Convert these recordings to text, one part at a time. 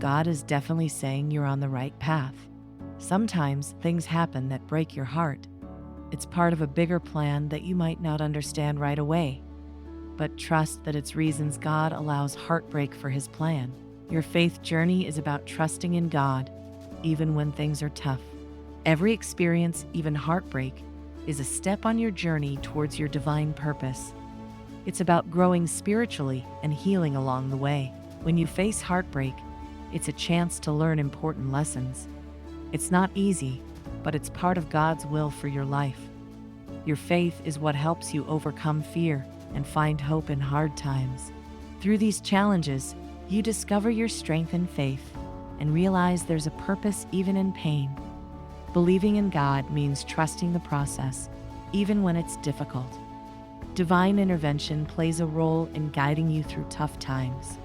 God is definitely saying you're on the right path. Sometimes things happen that break your heart. It's part of a bigger plan that you might not understand right away. But trust that it's reasons God allows heartbreak for His plan. Your faith journey is about trusting in God, even when things are tough. Every experience, even heartbreak, is a step on your journey towards your divine purpose. It's about growing spiritually and healing along the way. When you face heartbreak, it's a chance to learn important lessons. It's not easy, but it's part of God's will for your life. Your faith is what helps you overcome fear and find hope in hard times. Through these challenges, you discover your strength and faith and realize there's a purpose even in pain. Believing in God means trusting the process, even when it's difficult. Divine intervention plays a role in guiding you through tough times.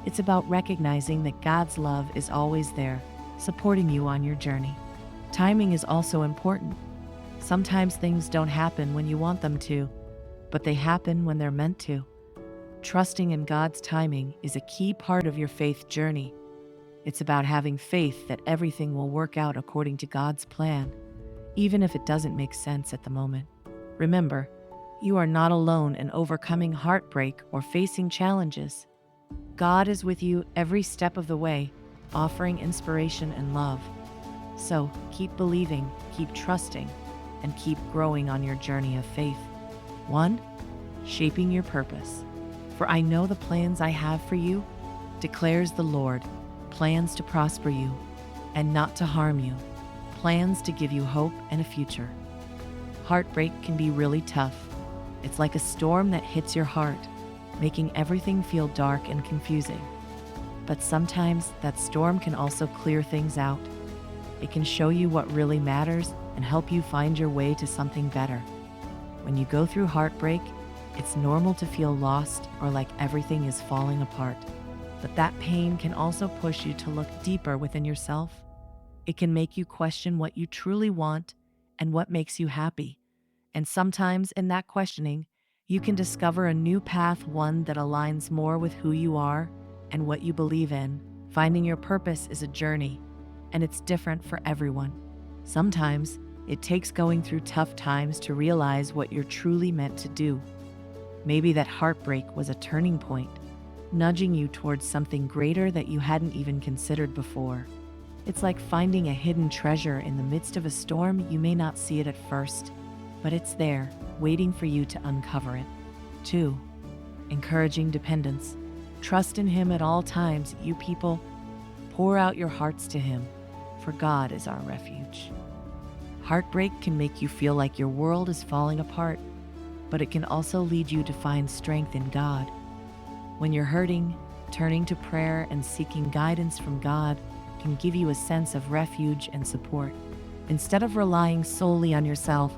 It's about recognizing that God's love is always there, supporting you on your journey. Timing is also important. Sometimes things don't happen when you want them to, but they happen when they're meant to. Trusting in God's timing is a key part of your faith journey. It's about having faith that everything will work out according to God's plan, even if it doesn't make sense at the moment. Remember, you are not alone in overcoming heartbreak or facing challenges. God is with you every step of the way, offering inspiration and love. So keep believing, keep trusting, and keep growing on your journey of faith. 1. Shaping your purpose. For I know the plans I have for you, declares the Lord, plans to prosper you and not to harm you, plans to give you hope and a future. Heartbreak can be really tough. It's like a storm that hits your heart, making everything feel dark and confusing. But sometimes that storm can also clear things out. It can show you what really matters and help you find your way to something better. When you go through heartbreak, it's normal to feel lost or like everything is falling apart. But that pain can also push you to look deeper within yourself. It can make you question what you truly want and what makes you happy. And sometimes in that questioning, you can discover a new path, one that aligns more with who you are and what you believe in. Finding your purpose is a journey, and it's different for everyone. Sometimes it takes going through tough times to realize what you're truly meant to do. Maybe that heartbreak was a turning point, nudging you towards something greater that you hadn't even considered before. It's like finding a hidden treasure in the midst of a storm. You may not see it at first, but it's there, waiting for you to uncover it. 2. Encouraging dependence. Trust in Him at all times, you people. Pour out your hearts to Him, for God is our refuge. Heartbreak can make you feel like your world is falling apart, but it can also lead you to find strength in God. When you're hurting, turning to prayer and seeking guidance from God can give you a sense of refuge and support. Instead of relying solely on yourself,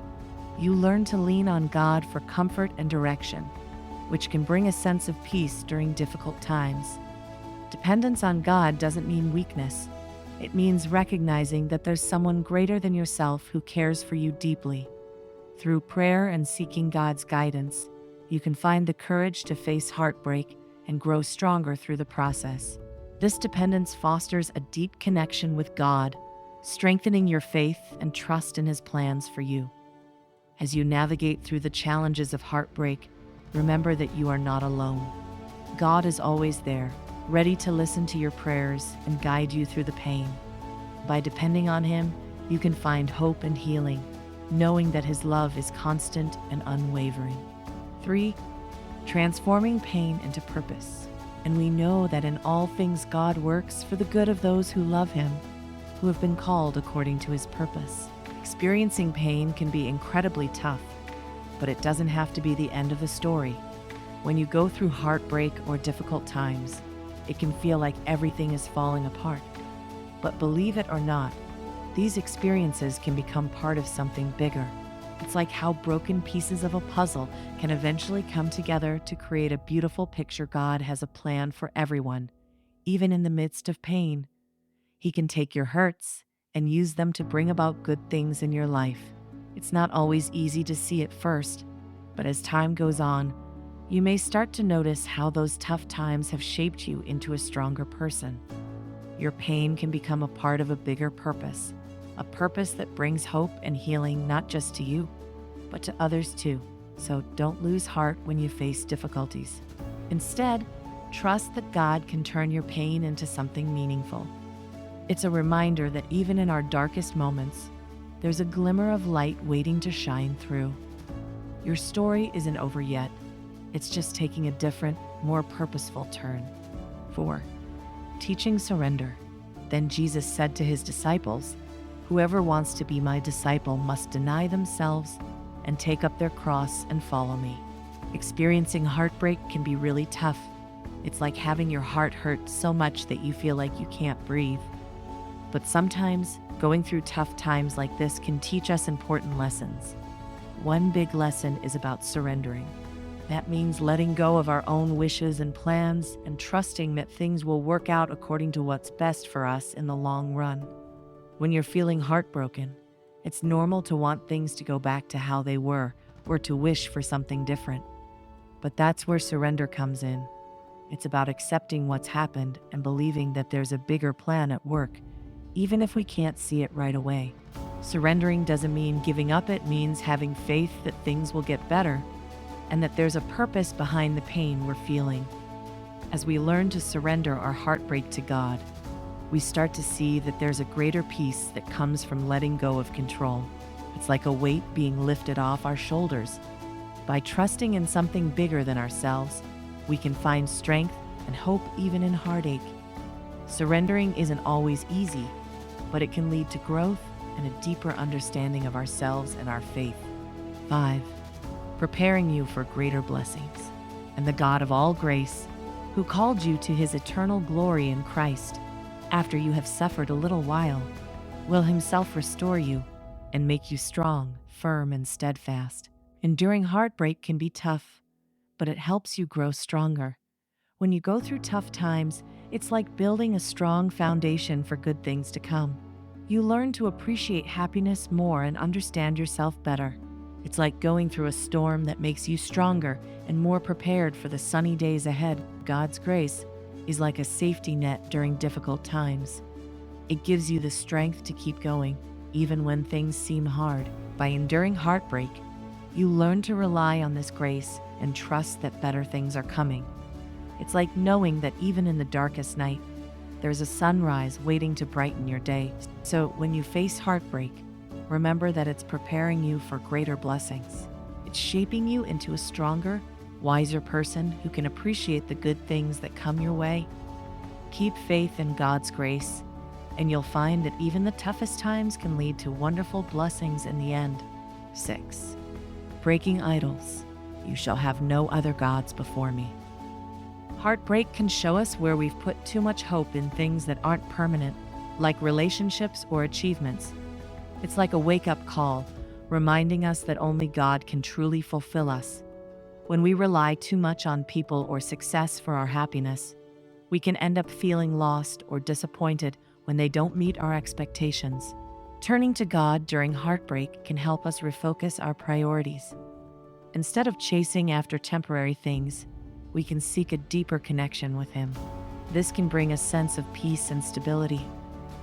you learn to lean on God for comfort and direction, which can bring a sense of peace during difficult times. Dependence on God doesn't mean weakness. It means recognizing that there's someone greater than yourself who cares for you deeply. Through prayer and seeking God's guidance, you can find the courage to face heartbreak and grow stronger through the process. This dependence fosters a deep connection with God, strengthening your faith and trust in His plans for you. As you navigate through the challenges of heartbreak, remember that you are not alone. God is always there, ready to listen to your prayers and guide you through the pain. By depending on Him, you can find hope and healing, knowing that His love is constant and unwavering. 3. Transforming pain into purpose. And we know that in all things God works for the good of those who love Him, who have been called according to His purpose. Experiencing pain can be incredibly tough, but it doesn't have to be the end of the story. When you go through heartbreak or difficult times, it can feel like everything is falling apart. But believe it or not, these experiences can become part of something bigger. It's like how broken pieces of a puzzle can eventually come together to create a beautiful picture. God has a plan for everyone, even in the midst of pain. He can take your hurts and use them to bring about good things in your life. It's not always easy to see at first, but as time goes on, you may start to notice how those tough times have shaped you into a stronger person. your pain can become a part of a bigger purpose, a purpose that brings hope and healing not just to you, but to others too. So don't lose heart when you face difficulties. Instead, trust that God can turn your pain into something meaningful. It's a reminder that even in our darkest moments, there's a glimmer of light waiting to shine through. Your story isn't over yet. It's just taking a different, more purposeful turn. 4. Teaching surrender. Then Jesus said to his disciples, "Whoever wants to be my disciple must deny themselves and take up their cross and follow me." Experiencing heartbreak can be really tough. It's like having your heart hurt so much that you feel like you can't breathe. But sometimes, going through tough times like this can teach us important lessons. One big lesson is about surrendering. That means letting go of our own wishes and plans and trusting that things will work out according to what's best for us in the long run. When you're feeling heartbroken, it's normal to want things to go back to how they were or to wish for something different. But that's where surrender comes in. It's about accepting what's happened and believing that there's a bigger plan at work, even if we can't see it right away. Surrendering doesn't mean giving up, it means having faith that things will get better and that there's a purpose behind the pain we're feeling. As we learn to surrender our heartbreak to God, we start to see that there's a greater peace that comes from letting go of control. It's like a weight being lifted off our shoulders. By trusting in something bigger than ourselves, we can find strength and hope even in heartache. Surrendering isn't always easy, but it can lead to growth and a deeper understanding of ourselves and our faith. 5. Preparing you for greater blessings. And the God of all grace, who called you to his eternal glory in Christ, after you have suffered a little while, will himself restore you and make you strong, firm, and steadfast. Enduring heartbreak can be tough, but it helps you grow stronger. When you go through tough times, it's like building a strong foundation for good things to come. You learn to appreciate happiness more and understand yourself better. It's like going through a storm that makes you stronger and more prepared for the sunny days ahead. God's grace is like a safety net during difficult times. It gives you the strength to keep going, even when things seem hard. By enduring heartbreak, you learn to rely on this grace and trust that better things are coming. It's like knowing that even in the darkest night, there's a sunrise waiting to brighten your day. So when you face heartbreak, remember that it's preparing you for greater blessings. It's shaping you into a stronger, wiser person who can appreciate the good things that come your way. Keep faith in God's grace, and you'll find that even the toughest times can lead to wonderful blessings in the end. 6. Breaking idols. You shall have no other gods before me. Heartbreak can show us where we've put too much hope in things that aren't permanent, like relationships or achievements. It's like a wake-up call, reminding us that only God can truly fulfill us. When we rely too much on people or success for our happiness, we can end up feeling lost or disappointed when they don't meet our expectations. Turning to God during heartbreak can help us refocus our priorities. Instead of chasing after temporary things, we can seek a deeper connection with Him. This can bring a sense of peace and stability,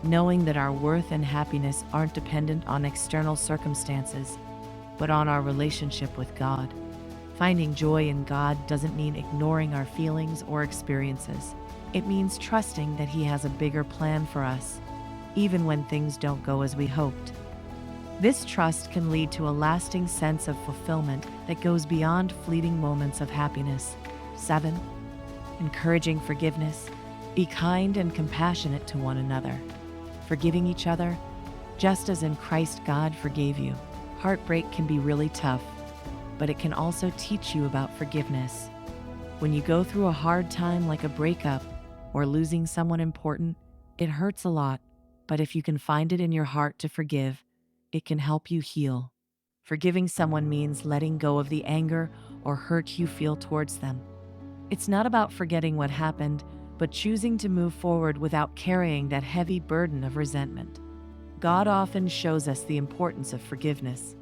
knowing that our worth and happiness aren't dependent on external circumstances, but on our relationship with God. Finding joy in God doesn't mean ignoring our feelings or experiences. It means trusting that He has a bigger plan for us, even when things don't go as we hoped. This trust can lead to a lasting sense of fulfillment that goes beyond fleeting moments of happiness. 7. Encouraging forgiveness. Be kind and compassionate to one another, forgiving each other, just as in Christ God forgave you. Heartbreak can be really tough, but it can also teach you about forgiveness. When you go through a hard time like a breakup or losing someone important, it hurts a lot, but if you can find it in your heart to forgive, it can help you heal. Forgiving someone means letting go of the anger or hurt you feel towards them. It's not about forgetting what happened, but choosing to move forward without carrying that heavy burden of resentment. God often shows us the importance of forgiveness.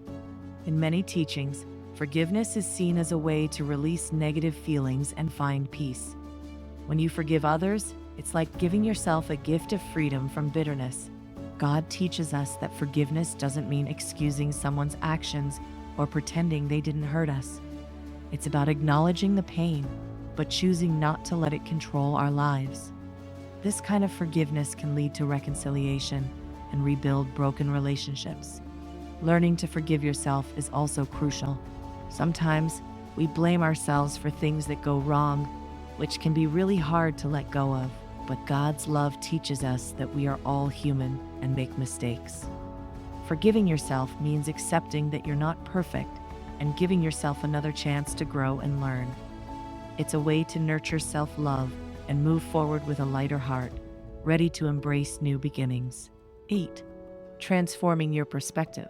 In many teachings, forgiveness is seen as a way to release negative feelings and find peace. When you forgive others, It's like giving yourself a gift of freedom from bitterness. God teaches us that forgiveness doesn't mean excusing someone's actions or pretending they didn't hurt us. It's about acknowledging the pain, but choosing not to let it control our lives. This kind of forgiveness can lead to reconciliation and rebuild broken relationships. Learning to forgive yourself is also crucial. Sometimes we blame ourselves for things that go wrong, which can be really hard to let go of. But God's love teaches us that we are all human and make mistakes. Forgiving yourself means accepting that you're not perfect and giving yourself another chance to grow and learn. It's a way to nurture self-love and move forward with a lighter heart, ready to embrace new beginnings. 8. Transforming your perspective.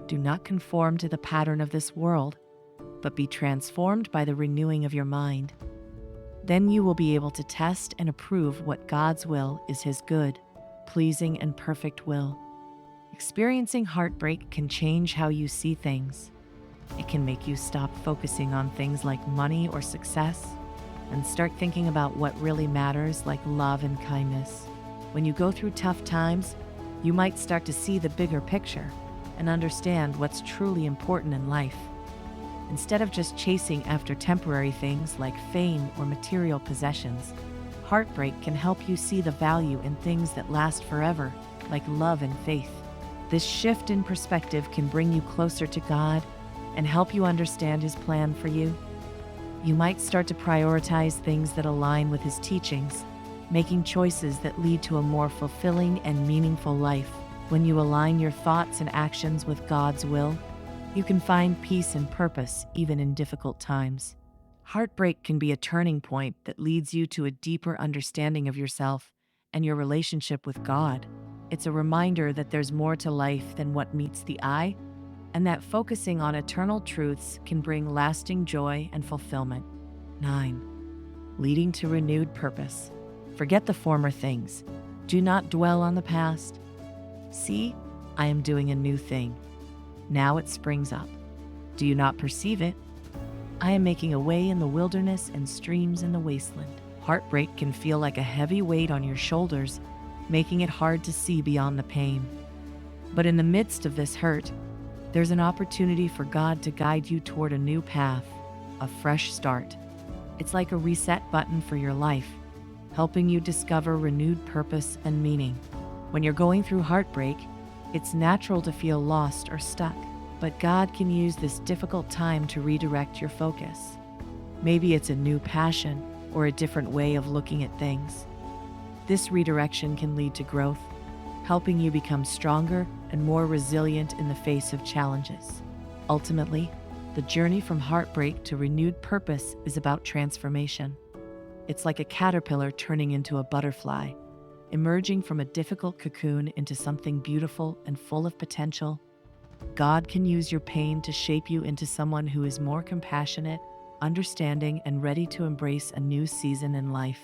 Do not conform to the pattern of this world, but be transformed by the renewing of your mind. Then you will be able to test and approve what God's will is, His good, pleasing, and perfect will. Experiencing heartbreak can change how you see things. It can make you stop focusing on things like money or success and start thinking about what really matters, like love and kindness. When you go through tough times, you might start to see the bigger picture and understand what's truly important in life. Instead of just chasing after temporary things like fame or material possessions, heartbreak can help you see the value in things that last forever, like love and faith. This shift in perspective can bring you closer to God and help you understand His plan for you. You might start to prioritize things that align with His teachings, making choices that lead to a more fulfilling and meaningful life. When you align your thoughts and actions with God's will, you can find peace and purpose even in difficult times. Heartbreak can be a turning point that leads you to a deeper understanding of yourself and your relationship with God. It's a reminder that there's more to life than what meets the eye, and that focusing on eternal truths can bring lasting joy and fulfillment. 9. Leading to renewed purpose. Forget the former things. Do not dwell on the past. See, I am doing a new thing. Now it springs up. Do you not perceive it? I am making a way in the wilderness and streams in the wasteland. Heartbreak can feel like a heavy weight on your shoulders, making it hard to see beyond the pain. But in the midst of this hurt, there's an opportunity for God to guide you toward a new path, a fresh start. It's like a reset button for your life, helping you discover renewed purpose and meaning. When you're going through heartbreak, it's natural to feel lost or stuck, but God can use this difficult time to redirect your focus. Maybe it's a new passion or a different way of looking at things. This redirection can lead to growth, helping you become stronger and more resilient in the face of challenges. Ultimately, the journey from heartbreak to renewed purpose is about transformation. It's like a caterpillar turning into a butterfly, emerging from a difficult cocoon into something beautiful and full of potential. God can use your pain to shape you into someone who is more compassionate, understanding, and ready to embrace a new season in life.